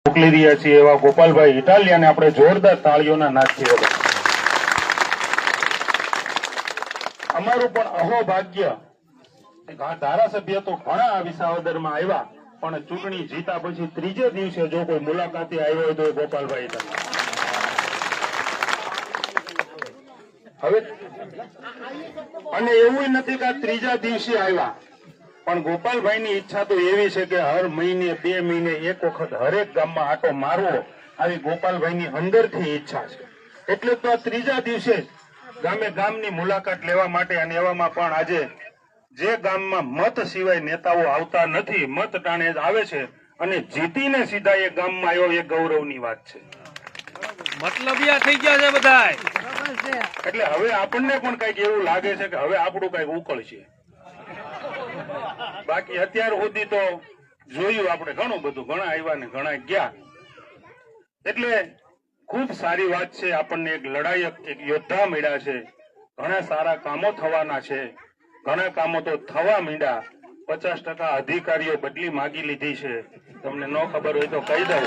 મોકલી રહ્યા છીએ એવા ગોપાલભાઈ ઇટાલિયાને આપણે જોરદાર તાળીઓના નાદથી અમારું પણ અહોભાગ્ય ધારાસભ્ય તો ઘણા આ વિસાવદરમાં આવ્યા, પણ ચૂંટણી જીતા પછી ત્રીજે દિવસે જો કોઈ મુલાકાતે આવ્યો હોય તો ગોપાલભાઈ હવે અને એવું નથી કે ત્રીજા દિવસે આવ્યા, પણ ગોપાલભાઈની ઈચ્છા તો એવી છે કે હર મહિને 2 મહિને એક વખત હરેક ગામમાં આટો મારવો, આવી ગોપાલભાઈની અંદરથી ઈચ્છા છે. એટલે તો આ ત્રીજા દિવસે ગામે ગામની મુલાકાત લેવા માટે, અને એવામાં પણ આજે જે ગામમાં મત સિવાય નેતાઓ આવતા નથી, મત ટાણે જ આવે છે અને જીતીને સીધા એ ગામમાં આવ્યો, એ ગૌરવની વાત છે. મતલબિયા થઈ ગયા છે બધા. એટલે હવે આપણને પણ કઈક એવું લાગે છે કે હવે આપણું કઈક ઉકળશે. બાકી અત્યાર સુધી તો જોયું આપણે ઘણું બધું, ઘણા આવ્યા ને ઘણા ગયા. એટલે ખૂબ સારી વાત છે, આપણને એક લડાયક, એક યોદ્ધા મળ્યા છે. ઘણા સારા કામો થવાના છે, ઘણા કામો તો થવા માંડ્યા. 50% અધિકારીઓ બદલી માગી લીધી છે. તમને ન ખબર હોય તો કહી દઉં,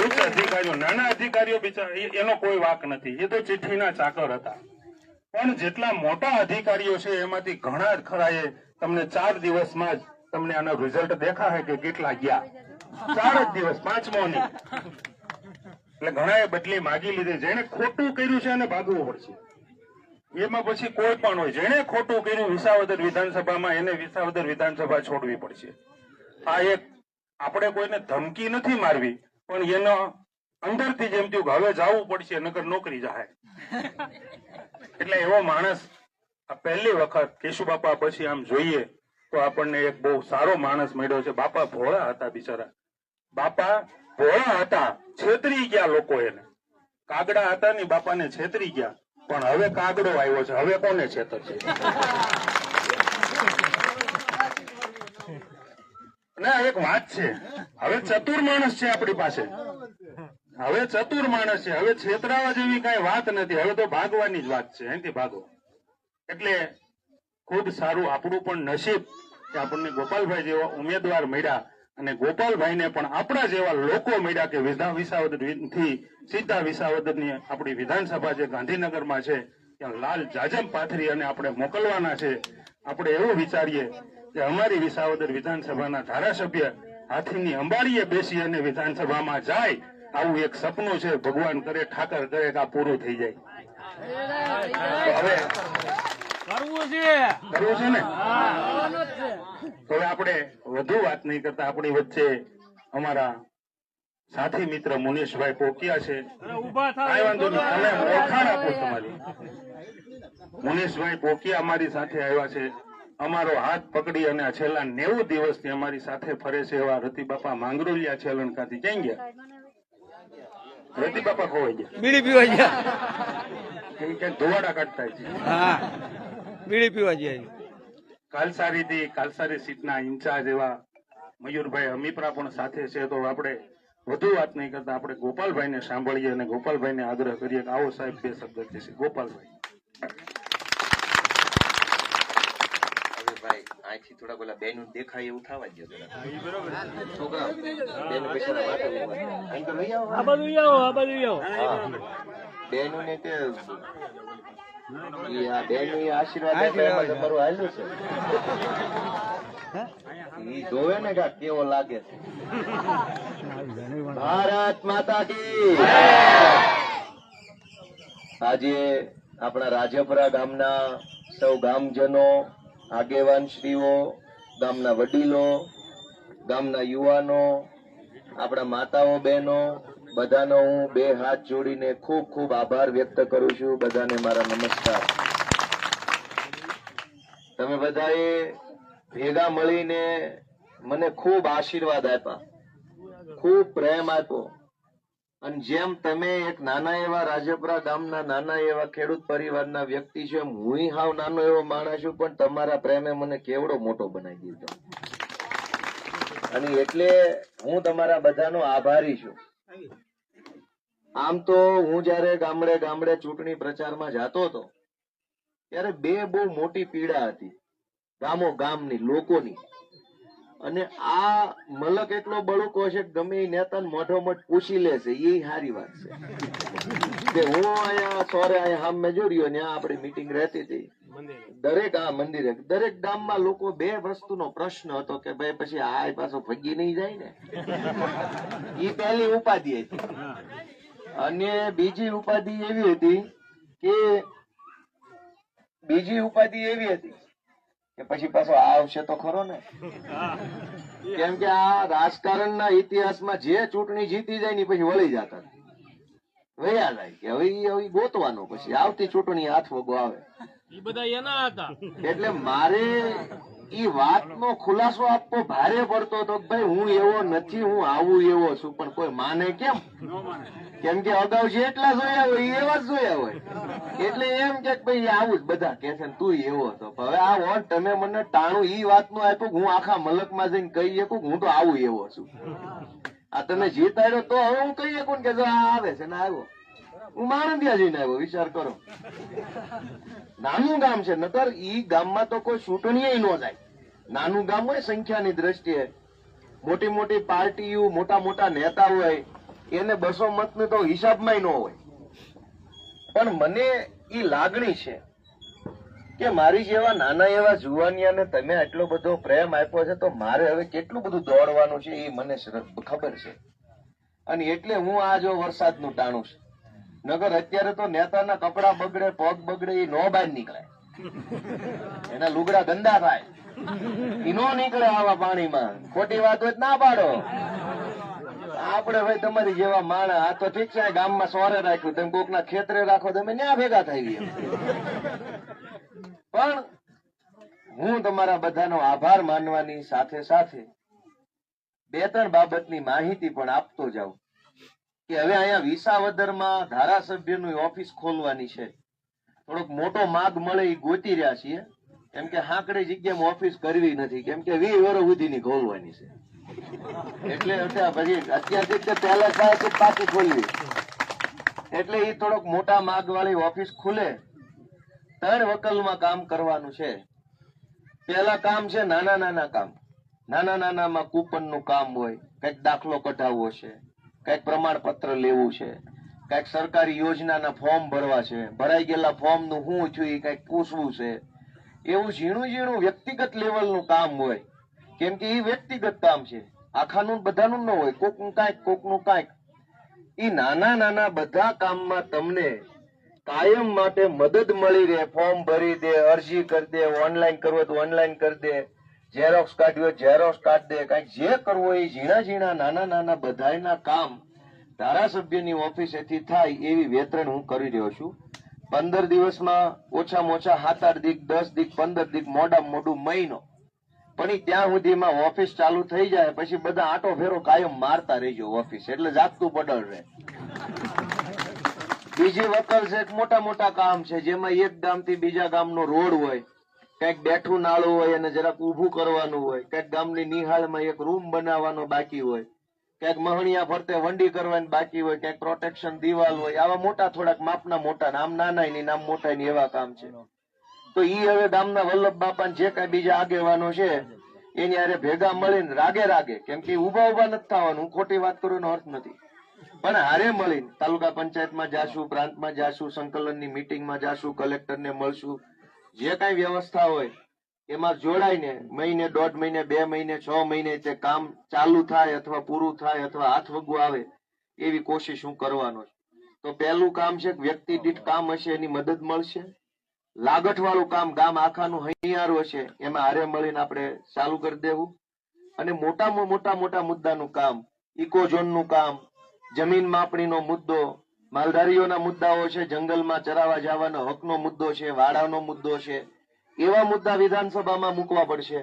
ઉચ્ચ અધિકારીઓ, નાના અધિકારીઓ બિચારા એનો કોઈ વાંક નથી, એ તો ચિઠ્ઠીના ચાકર હતા. પણ જેટલા મોટા અધિકારીઓ છે એમાંથી ઘણા જ ખરાએ તમને 4 દિવસમાં જ તમને આનો રિઝલ્ટ દેખાશે કે કેટલા ગયા. 4 જ દિવસ, 5મો નહીં. એટલે ઘણાએ બદલી માગી લીધી. જેને ખોટું કર્યું છે એને ભાગવું પડશે. એમાં પછી કોઈ પણ હોય, જેને ખોટું કર્યું વિસાવદર વિધાનસભામાં, એને વિસાવદર વિધાનસભા છોડવી પડશે. આ એક આપણે કોઈને ધમકી નથી મારવી, પણ એનો અંદરથી જેમ થયું કે હવે જવું પડશે, નકર નોકરી જાય. એટલે એવો માણસ આ પહેલી વખત કેશુબાપા પછી આમ જોઈએ તો આપણને એક બહુ સારો માણસ મળ્યો છે. બાપા ભોળા હતા બિચારા, બાપા ભોળા હતા, છેતરી ગયા લોકો એને. કાગડા હતા ને બાપાને છેતરી ગયા, પણ હવે કાગડો આવ્યો છે, હવે કોને છેતરશે? ના, એક વાત છે, હવે ચતુર માણસ છે આપણી પાસે, હવે ચતુર માણસ છે, હવે છેતરાવા જેવી કઈ વાત નથી, હવે તો ભાગવાની જ વાત છે, અહીંથી ભાગો. એટલે ખૂબ સારું આપણું પણ નસીબ કે આપણને ગોપાલભાઈ જેવા ઉમેદવાર મળ્યા, અને ગોપાલભાઈને પણ આપણા જેવા લોકો મળ્યા કે વિસાવદર થી સીધા વિસાવદરની આપણી વિધાનસભા જે ગાંધીનગરમાં છે ત્યાં લાલ જાજમ પાથરી અને આપણે મોકલવાના છે. આપણે એવું વિચારીએ કે અમારી વિસાવદર વિધાનસભાના ધારાસભ્ય હાથીની અંબાડીએ બેસી અને વિધાનસભામાં જાય, આવું એક સપનું છે. ભગવાન કરે, ઠાકર કરે કે આ પૂરું થઈ જાય. હવે કરવું છે ને. હવે આપણે વધુ વાત નહીં કરતા, આપણી વચ્ચે અમારા સાથી મિત્ર મુનેશભાઈ પોકિયા છે. કાંઈ વાંધો નહીં, તમે ઓળખાણ આપો તમારી. મુનેશભાઈ પોકિયા અમારી સાથે આવ્યા છે. અમારો હાથ પકડી અને આ છેલ્લા 90 દિવસથી અમારી સાથે ફરે છે એવા રતિબાપા માંગરોલિયા છે લણકાથી. ક્યાં ગયા રતિબાપા? ખોવાઈ ગયા, બીડી પીવા ગયા, ક્યાંક ધોવાડા કાઢતા છે. બીડી પીવા ગયા. કાલસારી સીટના ઇન્ચાર્જ એવા મયુરભાઈ અમીપરા પણ સાથે છે. તો આપણે વધુ વાત નહીં કરતા આપણે ગોપાલભાઈને સાંભળીએ અને ગોપાલભાઈને આગ્રહ કરીએ કે આવો સાહેબ 2 શબ્દ કહેશે. ગોપાલભાઈ. અહીંથી થોડા પેલા બેનું દેખાય એવું થવા જ છોકરા બેનું ને કે બેનું આશીર્વાદ તમારું હાલ્યું છે, ઈ જોવે ને કે કેવો લાગે છે. ભારત માતા કી. આજે આપણા રાજપરા ગામના સૌ ગામજનો, આગેવાન શ્રીઓ, ગામના વડીલો, ગામના યુવાનો, આપણા માતાઓ બહેનો, બધાનો હું 2 હાથ જોડીને ખૂબ ખૂબ આભાર વ્યક્ત કરું છું. બધાને મારા નમસ્કાર. તમે બધાએ ભેગા મળીને મને ખૂબ આશીર્વાદ આપ્યા, ખૂબ પ્રેમ આપ્યો, અને જેમ તમે એક નાના એવા રાજપરા ગામના નાના એવા ખેડૂત પરિવારના વ્યક્તિ છો, હું હાવ નાનો એવો માણસ છું, પણ તમારા પ્રેમે મને કેવડો મોટો બનાવી દીધો. અને એટલે હું તમારા બધાનો આભારી છું. આમ તો હું જયારે ગામડે ગામડે ચૂંટણી પ્રચારમાં જતો હતો ત્યારે 2 બહુ મોટી પીડા હતી ગામો ગામની લોકોની. અને આ મલક એટલો બળુકો છે કે ગમે એ નેતાને મોઢો મોઢ પૂછી લેશે, એ સારી વાત છે. કે હું અહીંયા સોરે અહીંયા સામે જોડ્યો ને આપણી મીટિંગ રહેતી હતી, દરેક આ મંદિરે દરેક ગામમાં લોકો બે વસ્તુનો પ્રશ્ન હતો કે ભાઈ પછી આ પાછો ભગી નહીં જાય ને, એ પહેલી ઉપાધિ હતી. અને બીજી ઉપાધિ એવી હતી કે પછી પાછો આવશે તો ખરો ને. કેમ કે આ રાજકારણના ઇતિહાસમાં જે ચૂંટણી જીતી જાય ને પછી વળી જતા વયા જાય કે હવે ગોતવાનો, પછી આવતી ચૂંટણી હાથ વગો આવે. એ બધા એના હતા. એટલે મારે ઈ વાતનો ખુલાસો આપવો ભારે પડતો હતો કે ભાઈ હું એવો નથી, હું આવું એવો છું. પણ કોઈ માને કેમ? કેમ કે અગાઉ જેટલા જોયા હોય એવા જ જોયા હોય. એટલે એમ કે ભાઈ આવું જ બધા કે છે તું એવો હતો. હવે આ વોટ તમે મને ટાણું ઈ વાતનું આપ્યું, હું આખા મલકમાં જઈને કહી શકું હું તો આવું એવો છું. આ તમે જીતાડ્યો તો હવે હું કહી શકું કે જો આ આવે છે ને આવ્યો. હું માણંદિયા જઈને આવ્યો, વિચાર કરો. નાનું ગામ છે, નકર ઈ ગામમાં તો કોઈ ચૂંટણી ન જાય. નાનું ગામ હોય સંખ્યાની દ્રષ્ટિએ, મોટી મોટી પાર્ટીઓ, મોટા મોટા નેતા હોય, એને 200 મતનું તો હિસાબમાં ન હોય. પણ મને ઈ લાગણી છે કે મારી જેવા નાના એવા જુવાનિયાને તમે આટલો બધો પ્રેમ આપ્યો છે, તો મારે હવે કેટલું બધું દોડવાનું છે એ મને ખબર છે. અને એટલે હું આ જો વરસાદનું ટાણું છું. નગર અત્યારે તો નેતાના કપડા બગડે, પગ બગડે, એ નો બહાર નીકળે, એના લુગડા ગંદા થાય, એ નો નીકળે આવા પાણીમાં. ખોટી વાત હોય ના પાડો. આપડે ભાઈ તમારી જેવા માણસ, આ તો ઠીક છે ગામમાં સોરે રાખ્યું, તમે કોકના ખેતરે રાખો, તમે ન્યા ભેગા થઈ ગયા. પણ હું તમારા બધાનો આભાર માનવાની સાથે સાથે 2-3 બાબતની માહિતી પણ આપતો જાઉં કે હવે અહીંયા વિસાવદરમાં ધારાસભ્યની ઓફિસ ખોલવાની છે. થોડોક મોટો માગ મળે એ ગોતી રહ્યા છીએ. કેમ કે હાંકડી જગ્યામાં ઓફિસ કરવી નથી, કેમ કે 20 વર્ષ સુધીની ખોલવાની છે. એટલે પછી અત્યારથી પહેલા થાય તો પાછી ખોલવી. એટલે એ થોડોક મોટા માગ વાળી ઓફિસ ખુલે. 3 વકલમાં કામ કરવાનું છે. પહેલા કામ છે નાના નાના કામ. નાના નાનામાં કૂપનનું કામ હોય, કઈક દાખલો કઢાવવો છે, કઈક પ્રમાણપત્ર લેવું છે, કઈક સરકારી યોજનાના ફોર્મ ભરવા છે, ભરાઈ ગયેલા ફોર્મ નું શું થયું એ કઈક પૂછવું છે. એવું ઝીણું ઝીણું વ્યક્તિગત લેવલનું કામ હોય. કેમ કે એ વ્યક્તિગત કામ છે, આખાનું બધાનું ન હોય, કોકનું કાંઈક કોકનું કાંઈક. એ નાના નાના બધા કામમાં તમને કાયમ માટે મદદ મળી રહે. ફોર્મ ભરી દે, અરજી કરી દે, ઓનલાઈન કરવું તો ઓનલાઈન કરી દે, ઝેરોક્સ કાઢવી હોય ઝેરોક્સ કાઢી દે. કઈક જે કરવું હોય એ ઝીણા ઝીણા નાના નાના બધાયના કામ ધારાસભ્યની ઓફિસેથી થાય એવી વેતરણ હું કરી રહ્યો છું. 15 દિવસમાં ઓછામાં ઓછા 7-8 દીક, 10 દીક, 15 દીક, મોડામાં મોડું મહિનો. પણ ત્યાં સુધીમાં ઓફિસ ચાલુ થઈ જાય પછી બધા આટો ફેરો કાયમ મારતા રહેજો ઓફિસ, એટલે જાગતું પડલ રહે. બીજી વકલ છે, મોટા મોટા કામ છે જેમાં એક ગામથી બીજા ગામનો રોડ હોય, કઈક બેઠું નાળું હોય અને જરાક ઉભું કરવાનું હોય, કઈક ગામની નિહાળમાં એક રૂમ બનાવવાનો બાકી હોય, કઈક મહણિયા ફરતે વંડી કરવાની બાકી હોય, કઈક પ્રોટેક્શન દિવાલ હોય. આવા મોટા થોડાક માપના મોટા, નામ નાના ની નામ મોટા ની એવા કામ છે. તો ઈ હવે ગામના વલ્લભ બાપા જે કઈ બીજા આગેવાનો છે એની હારે ભેગા મળીને રાગે રાગે, કેમ કે ઉભા ઉભા નથી થવાનું, હું ખોટી વાત કરું અર્થ નથી, પણ હારે મળીને તાલુકા પંચાયતમાં જાશું, પ્રાંતમાં જાશું, સંકલનની મીટિંગમાં જાશું, કલેક્ટરને મળશું, જે કઈ વ્યવસ્થા હોય એમાં જોડાઈને મહિને, 1.5 મહિને, 2 મહિને, 6 મહિને તે કામ ચાલુ થાય અથવા પૂરું થાય અથવા હાથ વગું આવે એવી કોશિશ હું કરવાનો છું. તો પહેલું કામ છે વ્યક્તિ દીઠ કામ હશે એની મદદ મળશે. લાગઠ વાળું કામ ગામ આખાનું હૈયારું હશે એમાં હારે મળીને આપણે ચાલુ કરી દેવું. અને મોટામાં મોટા મુદ્દાનું કામ, ઇકોઝોનનું કામ, જમીન માપણીનો મુદ્દો, માલધારીઓના મુદ્દાઓ છે, જંગલમાં ચરાવા જવાનો હકનો મુદ્દો છે, વાડાનો મુદ્દો છે, એવા મુદ્દા વિધાનસભામાં મૂકવા પડશે.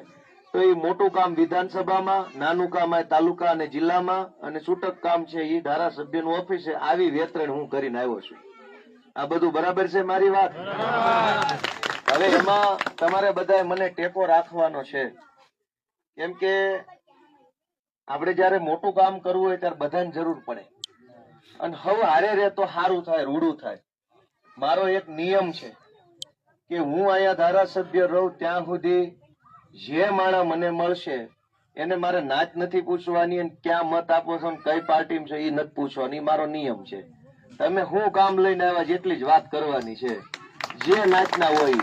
તો એ મોટું કામ વિધાનસભામાં, નાનું કામ આ તાલુકા અને જિલ્લામાં, અને છૂટક કામ છે એ ધારાસભ્યનું ઓફિસે. આવી વેતરણ હું કરીને આવ્યો છું. આ બધું બરાબર છે મારી વાત? હવે એમાં તમારે બધા મને ટેકો રાખવાનો છે. કેમ કે આપણે જયારે મોટું કામ કરવું હોય ત્યારે બધાને જરૂર પડે, અને હવે હારે રે તો સારું થાય, રૂડું થાય. મારો એક નિયમ છે કે હું અહીંયા ધારાસભ્ય રહું ત્યાં સુધી જે માણસ મને મળશે એને મારે નાચ નથી પૂછવાની અને ક્યાં મત આપો છો ને કઈ પાર્ટીમાં છે એ નથી પૂછવાની, મારો નિયમ છે. તમે હું કામ લઈને આવ્યા જેટલી જ વાત કરવાની છે, જે નાચના હોય.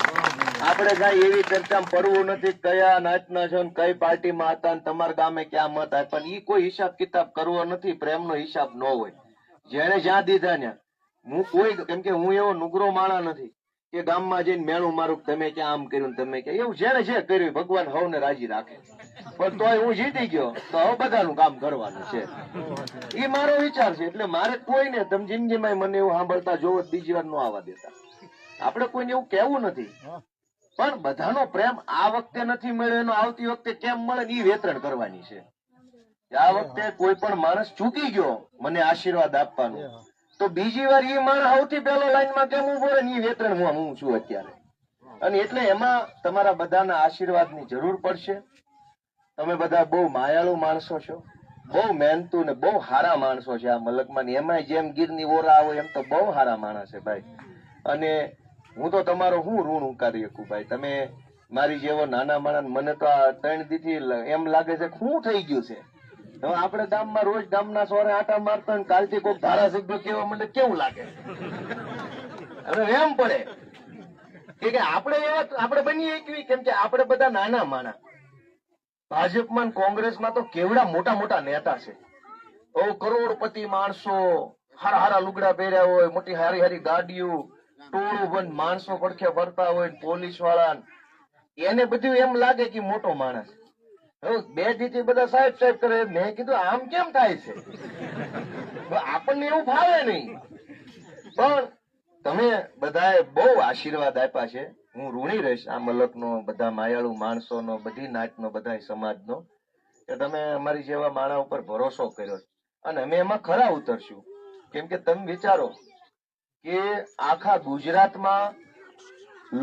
આપણે કઈ એવી ચર્ચામાં પડવું નથી કયા નાચના છો ને કઈ પાર્ટીમાં હતા ને તમારા ગામે ક્યાં મત આપ્યા, ઈ કોઈ હિસાબ કિતાબ કરવો નથી. પ્રેમનો હિસાબ ન હોય. જેને જ્યાં દીધા ને હું કોઈ, કેમ કે હું એવો નુગરો માણા નથી કે ગામમાં જઈને મેળું મારું તમે ક્યાં આમ કર્યું ને તમે ક્યાં, એવું જેને જે કર્યું ભગવાન હવને રાજી રાખે. પણ તોય હું જીતી ગયો તો હવે બધાનું કામ કરવાનું છે, એ મારો વિચાર છે. એટલે મારે કોઈને તમે જિંદગીમાં મને એવું સાંભળતા જોવો બીજી વાર ન આવવા દેતા. આપણે કોઈને એવું કેવું નથી, પણ બધાનો પ્રેમ આ વખતે નથી મળ્યો એનો આવતી વખતે કેમ મળે એ વેતરણ કરવાની છે. આ વખતે કોઈ પણ માણસ ચૂકી ગયો મને આશીર્વાદ આપવાનું, તો બીજી વાર એ માણસ સૌથી પહેલો લાઈનમાં કેમ ઉભો રહે એ વેતરણ હું છું અત્યારે. અને એટલે એમાં તમારા બધાના આશીર્વાદની જરૂર પડશે. તમે બધા બહુ માયાળુ માણસો છો, બહુ મહેનતુ ને બહુ સારા માણસો છે આ મલકમાં. એમાં જેમ ગીરની ઓરા હોય એમ તો બહુ સારા માણસ છે ભાઈ. અને હું તો તમારો હું ઋણ ઉકારી શકું ભાઈ. તમે મારી જેવો નાના માણસ, મને તો આ 3 દીથી એમ લાગે છે શું થઈ ગયું છે. હવે આપણે ગામમાં રોજ ગામના સોરે આટા મારતા હોય, કાલથી કોઈ ધારાસભ્ય કેવા મને કેવું લાગે. હવે એમ પડે કે આપણે બનીએ કેવી, કેમ કે આપણે બધા નાના માણસ. ભાજપમાં કોંગ્રેસમાં તો કેવડા મોટા મોટા નેતા છે, કરોડપતિ માણસો, હારા હારા લુગડા પહેર્યા હોય, મોટી હારી હારી ગાડીઓ, ટોળું બંધ માણસો પડખે ફરતા હોય, પોલીસ વાળા. એને બધું એમ લાગે કે મોટો માણસ. હવે 2 દીથી બધા સાહેબ સાહેબ કરે. મેં કીધું આમ કેમ થાય છે, આપણને એવું ફાવે નહીં. પણ તમે બધાએ બહુ આશીર્વાદ આપ્યા છે. હું ઋણી રહીશ આ મલકનો, બધા માયાળુ માણસોનો, બધી નાતનો, બધા સમાજનો, કે તમે અમારી જેવા માણસ ઉપર ભરોસો કર્યો અને અમે એમાં ખરા ઉતરશું. કેમ કે તમે વિચારો કે આખા ગુજરાતમાં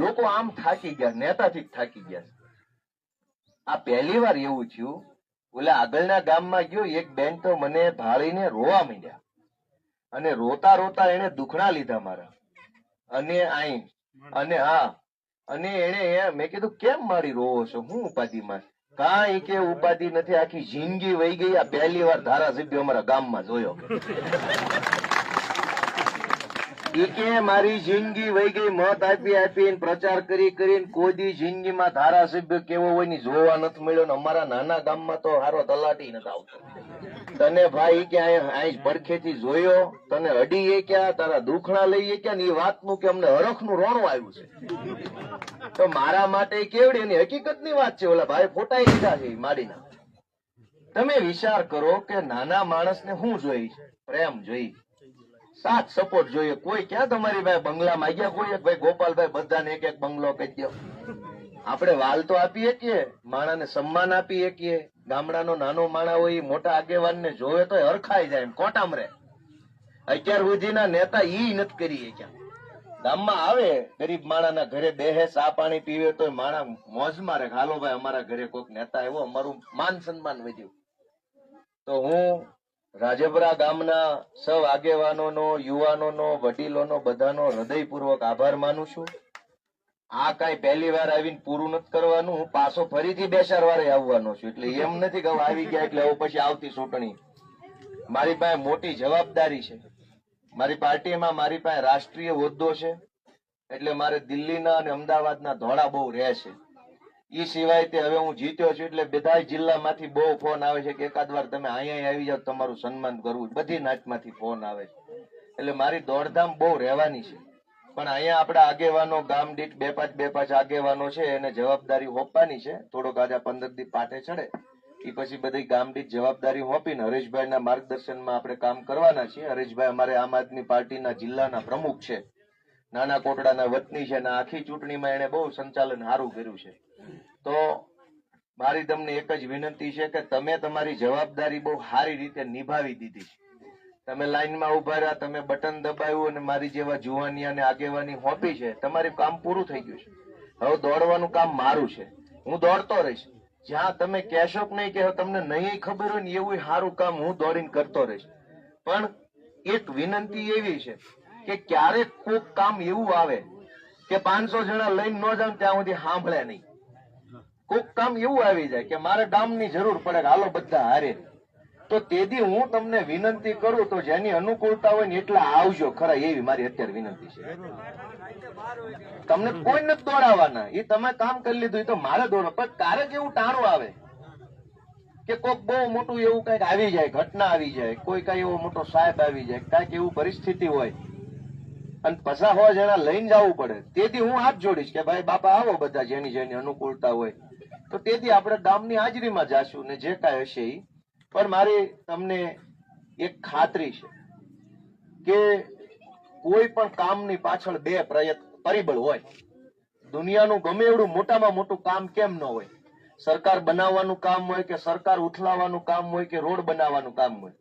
લોકો આમ થાકી ગયા, નેતાથી થાકી ગયા. આ પહેલી વાર એવું થયું. ઓલા આગળના ગામમાં ગયો, એક બેન તો મને ભાળીને રોવા માંડ્યા અને રોતા રોતા એને દુખણા લીધા મારા. અને આઈ અને હા, અને એને મેં કીધું કેમ મારી રોવો છો, હું ઉપાધિમાં? કાંઈ કે ઉપાધિ નથી, આખી જિંદગી વહી ગઈ. આ પહેલી વાર ધારાસભ્ય અમારા ગામમાં જોયો. કે મારી જિંદગી વહી ગઈ, મત આપી આપીને પ્રચાર કરી કરીને કોઈ દી જિંદગીમાં ધારાસભ્ય કેવો હોય ની જોવા નથી મળ્યો. ને અમારા નાના ગામમાં તો હારો તલાટી નથી આવતો. તને ભાઈ કે અહીં પડખેથી જોયો, તને અડી ક્યાં, તારા દુખણા લઈએ ક્યાં, ને એ વાતનું કે અમને હરખનું રોણું આવ્યું છે. તો મારા માટે કેવડી એની હકીકતની વાત છે. ઓલા ભાઈ ફોટા લીધા છે માડીના. તમે વિચાર કરો કે નાના માણસને શું જોઈ? પ્રેમ જોઈ, સાથ સપોર્ટ જોઈએ. કોઈ ક્યાં તમારી ભાઈ બંગલા માંગ્યા? કોઈ એક ભાઈ ગોપાલભાઈ બધાને એક એક બંગલો કહી દો. આપણે વાલ તો આપી શકીએ, માણાને સન્માન આપી શકીએ. ગામડાનો નાનો માણા હોય મોટા આગેવાનને જોવે તો હરખાઈ જાય, કોટામ રે. અત્યાર સુધીના નેતા ઈ નથી કરી શક્યા. ગામમાં આવે ગરીબ માણાના ઘરે બેહે, ચા પાણી પીવે તો માણા મોજ મારે, હાલો ભાઈ અમારા ઘરે કોઈક નેતા આવ્યો, અમારું માન સન્માન વધ્યું. તો હું રાજપરા ગામના સૌ આગેવાનોનો, યુવાનોનો, વડીલોનો બધાનો હૃદયપૂર્વક આભાર માનું છું. આ કઈ પહેલી વાર આવીને પૂરું નથી કરવાનું. હું પાછો ફરીથી 2-4 વારે આવવાનો છું. એટલે એમ નથી કે આવી ગયા એટલે હવે પછી આવતી ચૂંટણી. મારી પાસે મોટી જવાબદારી છે. મારી પાર્ટીમાં મારી પાસે રાષ્ટ્રીય હોદ્દો છે. એટલે મારે દિલ્હીના અને અમદાવાદના ધોળા બહુ રહે છે. એ સિવાય તે હવે હું જીત્યો છું એટલે બધા જિલ્લામાંથી બહુ ફોન આવે છે કે એકાદ વાર તમે અહીંયા આવી જાવ, તમારું સન્માન કરવું. બધી નાતમાંથી ફોન આવે છે. એટલે મારી દોડધામ બહુ રહેવાની છે. પણ અહીંયા આપણા આગેવાનો ગામ દીઠ 2-5 આગેવાનો છે, એને જવાબદારી હોપવાની છે. થોડોક આજે 15 દી પાટે ચડે એ પછી બધી ગામ દીઠ જવાબદારી હોપીને હરેશભાઈના માર્ગદર્શનમાં આપણે કામ કરવાના છીએ. હરેશભાઈ અમારે આમ આદમી પાર્ટીના જિલ્લાના પ્રમુખ છે, નાના કોટડાના વતની છે, અને આખી ચૂંટણીમાં એને બહુ સંચાલન સારું કર્યું છે. તો મારી તમને એક જ વિનંતી છે કે તમે તમારી જવાબદારી બહુ સારી રીતે નિભાવી દીધી. તમે લાઈનમાં ઉભા રહ્યા, તમે બટન દબાવ્યું અને મારી જેવા જુવાનિયાને આગેવાની હોપી છે. તમારું કામ પૂરું થઈ ગયું છે. હવે દોડવાનું કામ મારું છે. હું દોડતો રહીશ. જ્યાં તમે કહેશો કે નહીં કે તમને નહીં ખબર હોય ને એવું સારું કામ હું દોડીને કરતો રહીશ. પણ એક વિનંતી એવી છે કે ક્યારેક કોઈક કામ એવું આવે કે 500 જણા લઈને ન જાવ ત્યાં સુધી સાંભળે નહીં. કોક કામ એવું આવી જાય કે મારે ગામની જરૂર પડે કે હાલો બધા હારે, તો તેથી હું તમને વિનંતી કરું તો જેની અનુકૂળતા હોય ને એટલા આવજો ખરા, એવી મારી અત્યારે વિનંતી છે. તમને કોઈ નથી દોડાવવાના, એ તમે કામ કરી લીધું એ તો મારે દોડો, પણ ક્યારેક એવું ટાણું આવે કે કોઈક બહુ મોટું એવું કઈક આવી જાય, ઘટના આવી જાય, કોઈ કઈ એવો મોટો સાહેબ આવી જાય, કઈક એવું પરિસ્થિતિ હોય અને 50 જણા લઈને જવું પડે, તેથી હું હાથ જોડીશ કે ભાઈ બાપા આવો બધા જેની જેની અનુકૂળતા હોય, તો તેથી આપણે ગામની હાજરીમાં જાશું ને જે કાંઈ હશે એ. પણ મારી તમને એક ખાતરી છે કે કોઈ પણ કામની પાછળ બે પરિબળ હોય. દુનિયાનું ગમે એવડું મોટામાં મોટું કામ કેમ ન હોય, સરકાર બનાવવાનું કામ હોય કે સરકાર ઉથલાવવાનું કામ હોય કે રોડ બનાવવાનું કામ હોય,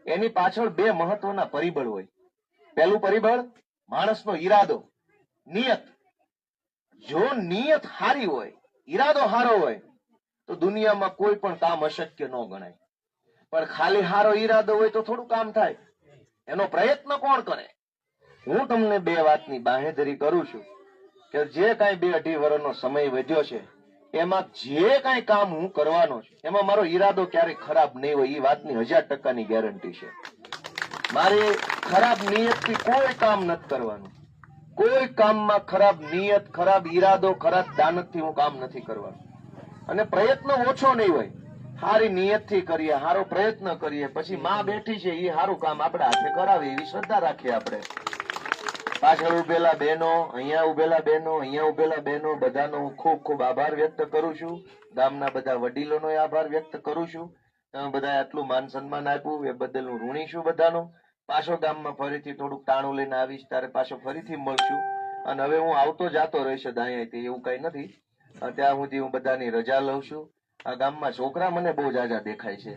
એની પાછળ બે મહત્વના પરિબળ હોય. પહેલું પરિબળ માણસનો ઈરાદો, નિયત. જો નિયત સારી હોય, ઈરાદો સારો હોય, તો દુનિયામાં કોઈ પણ કામ અશક્ય ન ગણાય. પણ ખાલી સારો ઈરાદો હોય તો થોડું કામ થાય, એનો પ્રયત્ન કોણ કરે? હું તમને બે વાતની બાંહેધરી કરું છું કે જે કાંઈ 2-2.5 વર્ષનો સમય વધ્યો છે એમાં જે કાંઈ કામ હું કરવાનો છું એમાં મારો ઈરાદો ક્યારેય ખરાબ નહીં હોય, એ વાતની 1000% ગેરંટી છે. મારી ખરાબ નિયતથી કોઈ કામ નથી કરવાનું. કોઈ કામમાં ખરાબ નિયત, ખરાબ ઈરાદો, ખરાબ દાનતથી હું કામ નથી કરવાનું. અને પ્રયત્ન ઓછો નહીં હોય, સારી નિયતથી કરીએ, સારો પ્રયત્ન કરીએ, પછી માં બેઠી છે એ સારું કામ આપણે હાથે કરાવીએ એવી શ્રદ્ધા રાખીએ. આપણે પાછળ ઉભેલા બહેનો, અહીંયા ઉભેલા બહેનો, અહીંયા ઉભેલા બહેનો, બધાનો હું ખૂબ ખૂબ આભાર વ્યક્ત કરું છું. ગામના બધા વડીલોનો આભાર વ્યક્ત કરું છું. તમે બધા આટલું માન સન્માન આપ્યું એ બદલ હું ઋણી છું બધાનો. પાછો ગામમાં ફરીથી થોડુંક ટાણું લઈને આવીશ, ત્યારે પાછો ફરીથી મળશું. અને હવે હું આવતો જાતો રહીશ અહીંયાથી, એવું કઈ નથી. ત્યાં સુધી હું બધાની રજા લઉં છું. આ ગામમાં છોકરા મને બહુ જાજા દેખાય છે.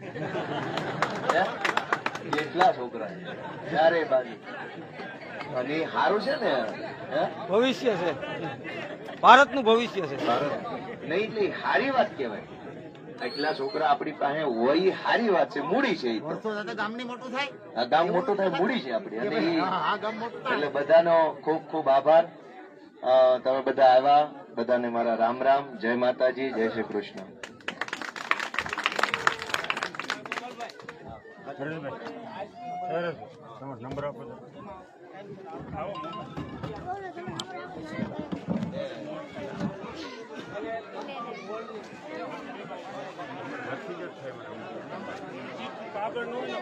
કેટલા છોકરા ચારે બાજુ, અને એ સારું છે ને, ભવિષ્ય છે, ભારતનું ભવિષ્ય છે. ભારત નહીં એટલે સારી વાત કહેવાય. એટલા છોકરા આપણી પાસે હોય એ સારી વાત છે, મૂડી છે. આ ગામ મોટું થાય મૂડી છે આપણી, અને એટલે બધાનો ખૂબ ખૂબ આભાર. તમે બધા આવ્યા, બધાને મારા રામ રામ, જય માતાજી, જય શ્રી કૃષ્ણ. નંબર આપો. કાગળ નો